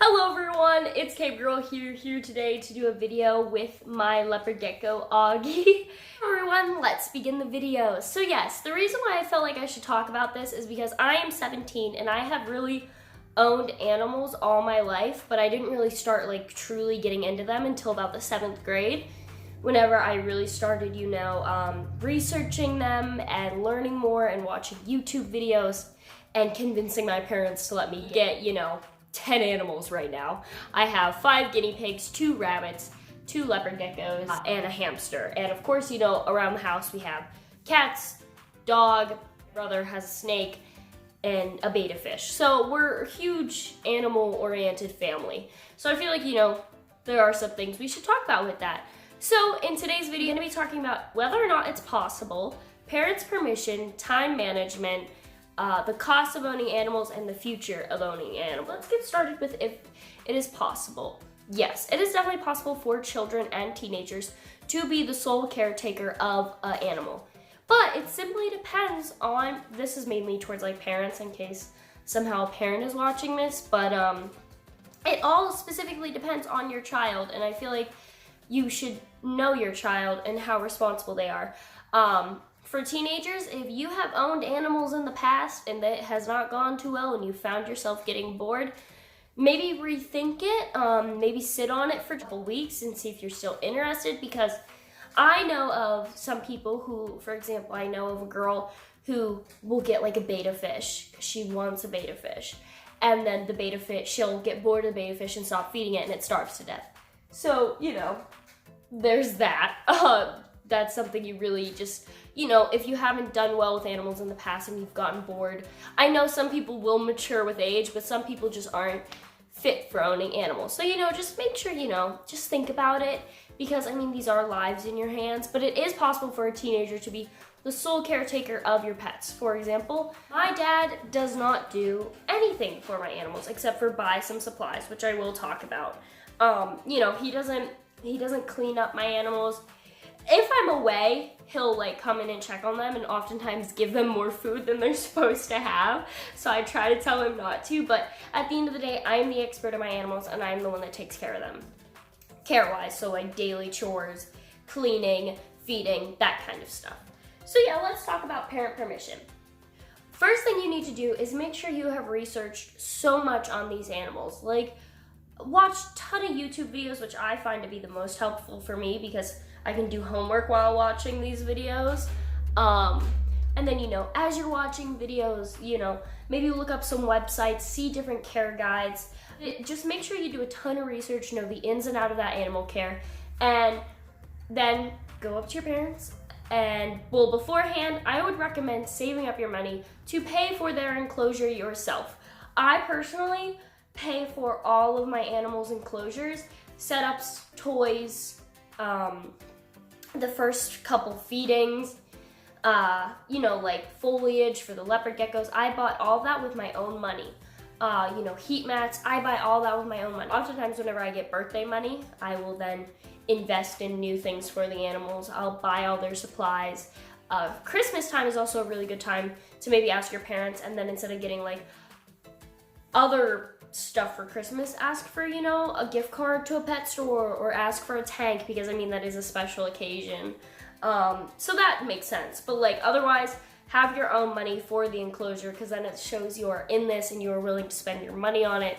Hello everyone, it's Cape Girl here today to do a video with my leopard gecko, Augie. Everyone, let's begin the video. So yes, the reason why I felt like I should talk about this is because I am 17 and I have really owned animals all my life, but I didn't really start like truly getting into them until about the 7th grade. Whenever I really started, researching them and learning more and watching YouTube videos and convincing my parents to let me get, 10 animals right now. I have 5 guinea pigs, 2 rabbits, 2 leopard geckos, and a hamster. And of course, around the house we have cats, dog, brother has a snake, and a betta fish. So we're a huge animal-oriented family. So I feel like, there are some things we should talk about with that. So in today's video, I'm gonna be talking about whether or not it's possible, parents' permission, time management, the cost of owning animals, and the future of owning animals. Let's get started with if it is possible. Yes, it is definitely possible for children and teenagers to be the sole caretaker of an animal. But it simply depends on, this is mainly towards like parents in case somehow a parent is watching this, but it all specifically depends on your child, and I feel like you should know your child and how responsible they are. For teenagers, if you have owned animals in the past and that has not gone too well and you found yourself getting bored, maybe rethink it, maybe sit on it for a couple weeks and see if you're still interested, because I know of some people who, for example, I know of a girl who will get like a betta fish because she wants a betta fish, and then the betta fish, she'll get bored of the betta fish and stop feeding it and it starves to death. So, there's that. That's something you really just, if you haven't done well with animals in the past and you've gotten bored. I know some people will mature with age, but some people just aren't fit for owning animals. So, just make sure, just think about it, because, these are lives in your hands, but it is possible for a teenager to be the sole caretaker of your pets. For example, my dad does not do anything for my animals except for buy some supplies, which I will talk about. He doesn't clean up my animals. If I'm away, he'll come in and check on them and oftentimes give them more food than they're supposed to have. So I try to tell him not to, but at the end of the day, I'm the expert of my animals and I'm the one that takes care of them. Care-wise, so like daily chores, cleaning, feeding, that kind of stuff. So yeah, let's talk about parent permission. First thing you need to do is make sure you have researched so much on these animals. Watch a ton of YouTube videos, which I find to be the most helpful for me because I can do homework while watching these videos. And then, as you're watching videos, maybe look up some websites, see different care guides. Just make sure you do a ton of research, know the ins and outs of that animal care, and then go up to your parents. And, well, beforehand, I would recommend saving up your money to pay for their enclosure yourself. I personally pay for all of my animals' enclosures, setups, toys, the first couple feedings, like foliage for the leopard geckos. I bought all that with my own money. Heat mats, I buy all that with my own money. Oftentimes whenever I get birthday money, I will then invest in new things for the animals. I'll buy all their supplies. Christmas time is also a really good time to maybe ask your parents, and then instead of getting other stuff for Christmas, ask for, a gift card to a pet store, or ask for a tank, because that is a special occasion. So that makes sense. But otherwise, have your own money for the enclosure, because then it shows you are in this and you are willing to spend your money on it.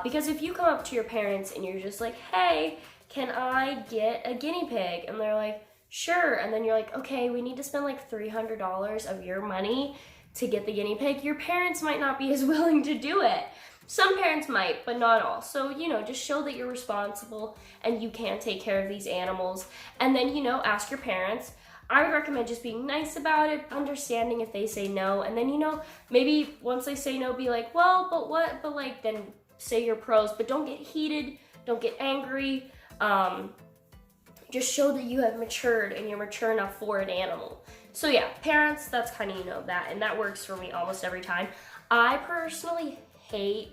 Because if you come up to your parents and you're just like, hey, can I get a guinea pig? And they're like, sure. And then you're like, okay, we need to spend $300 of your money to get the guinea pig. Your parents might not be as willing to do it. Some parents might, but not all. So, just show that you're responsible and you can take care of these animals. And then, ask your parents. I would recommend just being nice about it, understanding if they say no. And then, maybe once they say no, be like, well, but what? But then say your pros, but don't get heated, don't get angry. Just show that you have matured and you're mature enough for an animal. So yeah, parents, that's kind of, that, and that works for me almost every time. I personally hate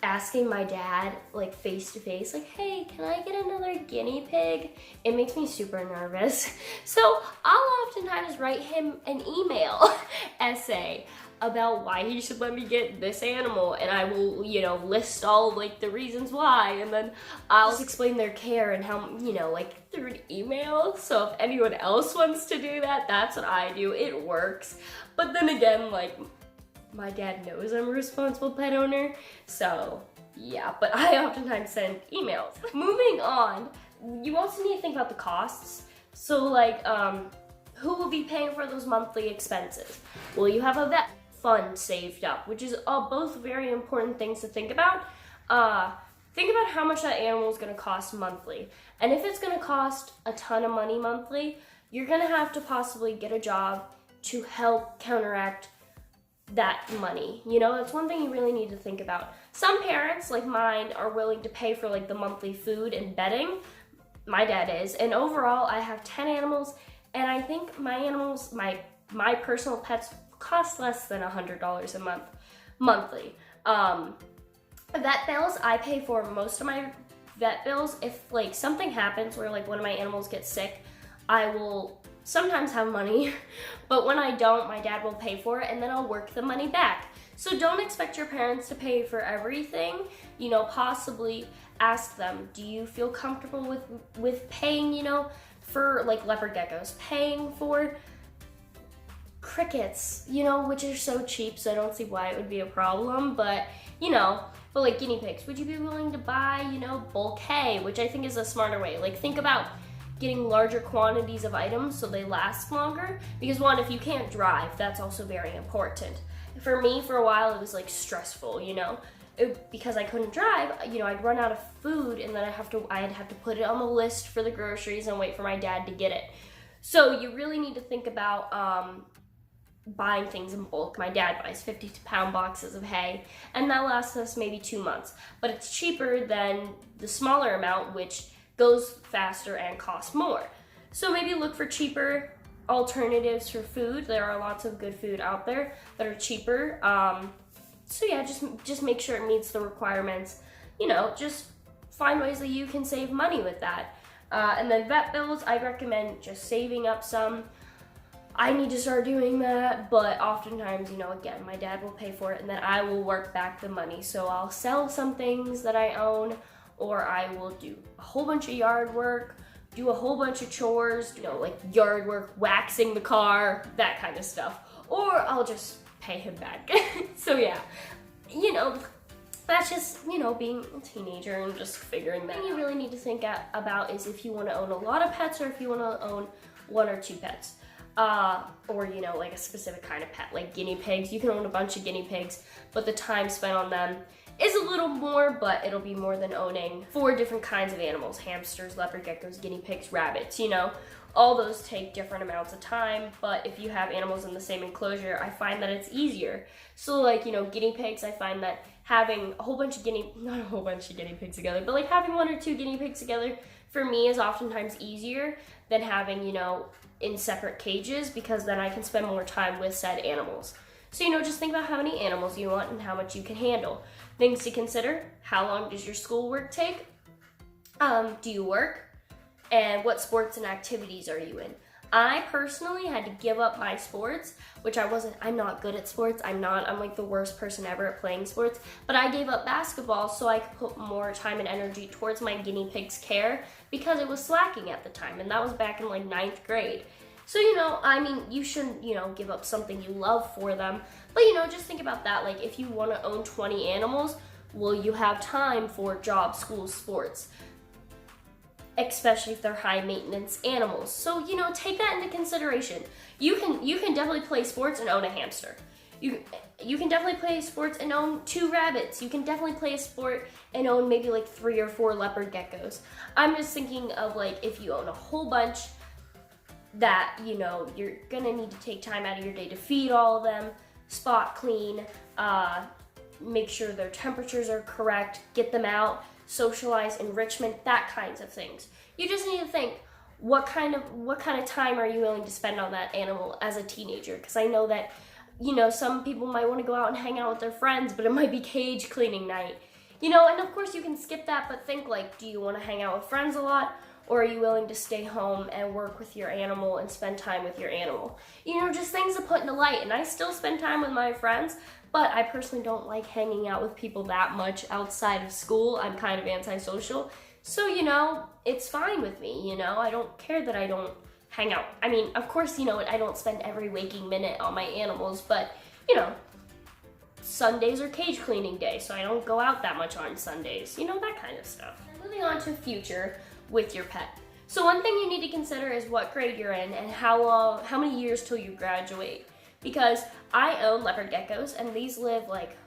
asking my dad like face to face, like, hey, can I get another guinea pig? It makes me super nervous. So I'll oftentimes write him an email essay about why he should let me get this animal, and I will, you know, list all like the reasons why, and then I'll just explain their care and how, you know, like through an email. So if anyone else wants to do that, that's what I do. It works. But then again, like, my dad knows I'm a responsible pet owner, so yeah, but I oftentimes send emails. Moving on, you also need to think about the costs. So like, who will be paying for those monthly expenses? Well, you have a vet fund saved up, which is both very important things to think about. Think about how much that animal is going to cost monthly. And if it's going to cost a ton of money monthly, you're going to have to possibly get a job to help counteract that money. You know, that's one thing you really need to think about. Some parents, like mine, are willing to pay for like the monthly food and bedding. My dad is. And overall, I have 10 animals, and I think my animals, my personal pets, cost less than $100 a month, monthly. Vet bills, I pay for most of my vet bills. If like something happens where like one of my animals gets sick, I will sometimes have money, but when I don't, my dad will pay for it, and then I'll work the money back. So don't expect your parents to pay for everything. You know, possibly ask them, do you feel comfortable with paying, you know, for like leopard geckos, paying for crickets, you know, which are so cheap, so I don't see why it would be a problem, but, you know, but like guinea pigs, would you be willing to buy, you know, bulk hay, which I think is a smarter way. Like, think about getting larger quantities of items so they last longer, because one, if you can't drive, that's also very important. For me, for a while, it was like stressful, you know, because I couldn't drive, you know, I'd run out of food, and then I'd have to put it on the list for the groceries and wait for my dad to get it. So you really need to think about buying things in bulk. My dad buys 50-pound boxes of hay, and that lasts us maybe 2 months, but it's cheaper than the smaller amount, which goes faster and costs more. So maybe look for cheaper alternatives for food. There are lots of good food out there that are cheaper. So yeah, just make sure it meets the requirements. You know, just find ways that you can save money with that. And then vet bills, I recommend just saving up some. I need to start doing that, but oftentimes, you know, again, my dad will pay for it, and then I will work back the money. So I'll sell some things that I own, or I will do a whole bunch of yard work, do a whole bunch of chores, you know, like yard work, waxing the car, that kind of stuff. Or I'll just pay him back. So yeah, you know, that's just, you know, being a teenager and just figuring that out. What you really need to think about is if you want to own a lot of pets, or if you want to own 1 or 2 pets. Or, you know, like a specific kind of pet, like guinea pigs. You can own a bunch of guinea pigs, but the time spent on them is a little more, but it'll be more than owning 4 different kinds of animals: hamsters, leopard geckos, guinea pigs, rabbits, you know. All those take different amounts of time, but if you have animals in the same enclosure, I find that it's easier. So like, you know, guinea pigs, I find that having a whole bunch of not a whole bunch of guinea pigs together, but like having 1 or 2 guinea pigs together for me is oftentimes easier than having, you know, in separate cages, because then I can spend more time with said animals. So, you know, just think about how many animals you want and how much you can handle. Things to consider: how long does your schoolwork take? Do you work? And what sports and activities are you in? I personally had to give up my sports, which I'm not good at sports. I'm like the worst person ever at playing sports, but I gave up basketball so I could put more time and energy towards my guinea pig's care, because it was slacking at the time, and that was back in like 9th grade. So, you know, I mean, you shouldn't, you know, give up something you love for them, but, you know, just think about that. Like, if you want to own 20 animals, will you have time for job, school, sports? Especially if they're high maintenance animals. So, you know, take that into consideration. You can definitely play sports and own a hamster. You can definitely play sports and own 2 rabbits. You can definitely play a sport and own maybe like 3 or 4 leopard geckos. I'm just thinking of like, if you own a whole bunch, that, you know, you're gonna need to take time out of your day to feed all of them, spot clean, make sure their temperatures are correct, get them out, socialize, enrichment, that kinds of things. You just need to think, what kind of time are you willing to spend on that animal as a teenager? Because I know that, you know, some people might want to go out and hang out with their friends, but it might be cage cleaning night. You know, and of course you can skip that, but think like, do you want to hang out with friends a lot? Or are you willing to stay home and work with your animal and spend time with your animal? You know, just things to put into light. And I still spend time with my friends, but I personally don't like hanging out with people that much outside of school. I'm kind of antisocial. So, you know, it's fine with me, you know? I don't care that I don't hang out. I mean, of course, you know, I don't spend every waking minute on my animals, but, you know, Sundays are cage cleaning day, so I don't go out that much on Sundays. You know, that kind of stuff. Moving on to future with your pet. So one thing you need to consider is what grade you're in and how many years till you graduate. Because I own leopard geckos and these live like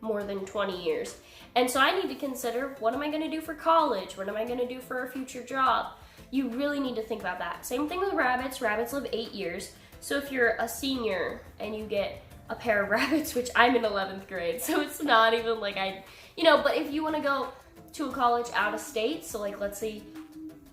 more than 20 years. And so I need to consider, what am I gonna do for college? What am I gonna do for a future job? You really need to think about that. Same thing with rabbits. Rabbits live 8 years. So if you're a senior and you get a pair of rabbits, which I'm in 11th grade, so it's not even like but if you wanna go to a college out of state, so like let's say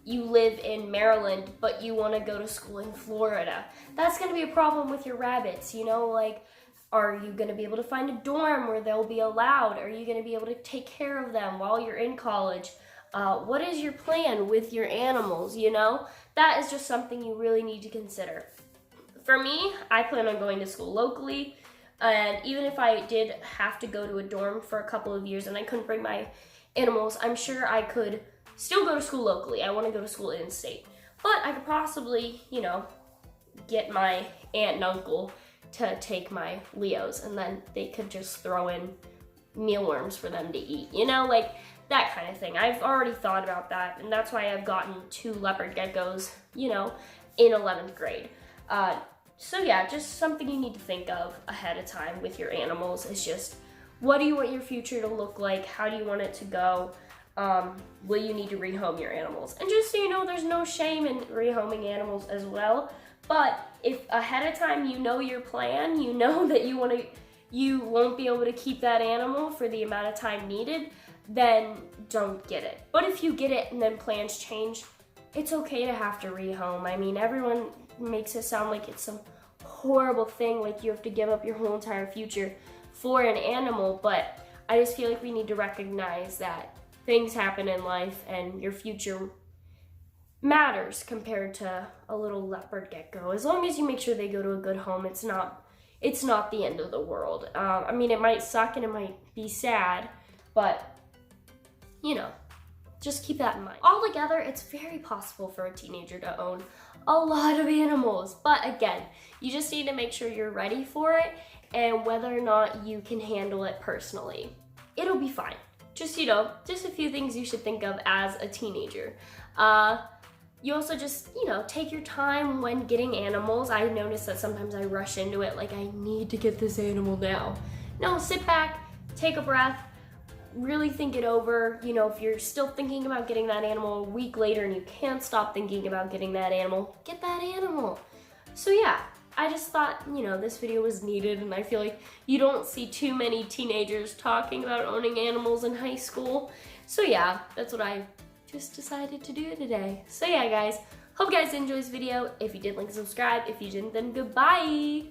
you live in Maryland, but you want to go to school in Florida, that's going to be a problem with your rabbits, you know, like, are you going to be able to find a dorm where they'll be allowed? Are you going to be able to take care of them while you're in college? What is your plan with your animals, you know? That is just something you really need to consider. For me, I plan on going to school locally, and even if I did have to go to a dorm for a couple of years and I couldn't bring my animals, I'm sure I could still go to school locally. I want to go to school in state. But I could possibly, you know, get my aunt and uncle to take my Leos, and then they could just throw in mealworms for them to eat, you know, like that kind of thing. I've already thought about that, and that's why I've gotten 2 leopard geckos, you know, in 11th grade. So yeah, just something you need to think of ahead of time with your animals is just, what do you want your future to look like? How do you want it to go? Will you need to rehome your animals? And just so you know, there's no shame in rehoming animals as well. But if ahead of time you know your plan, you know that you won't be able to keep that animal for the amount of time needed, then don't get it. But if you get it and then plans change, it's okay to have to rehome. I mean, everyone makes it sound like it's some horrible thing, like you have to give up your whole entire future for an animal, but I just feel like we need to recognize that things happen in life and your future matters compared to a little leopard gecko. As long as you make sure they go to a good home, it's not the end of the world. I mean, it might suck and it might be sad, but you know, just keep that in mind. Altogether, it's very possible for a teenager to own a lot of animals, but again, you just need to make sure you're ready for it and whether or not you can handle it personally. It'll be fine. Just, you know, just a few things you should think of as a teenager. You also just, you know, take your time when getting animals. I notice that sometimes I rush into it like I need to get this animal now. No, sit back, take a breath, really think it over. You know, if you're still thinking about getting that animal a week later and you can't stop thinking about getting that animal, get that animal. So yeah, I just thought, you know, this video was needed, and I feel like you don't see too many teenagers talking about owning animals in high school. So yeah, that's what I just decided to do today. So yeah, guys, hope you guys enjoyed this video. If you did, like and subscribe. If you didn't, then goodbye.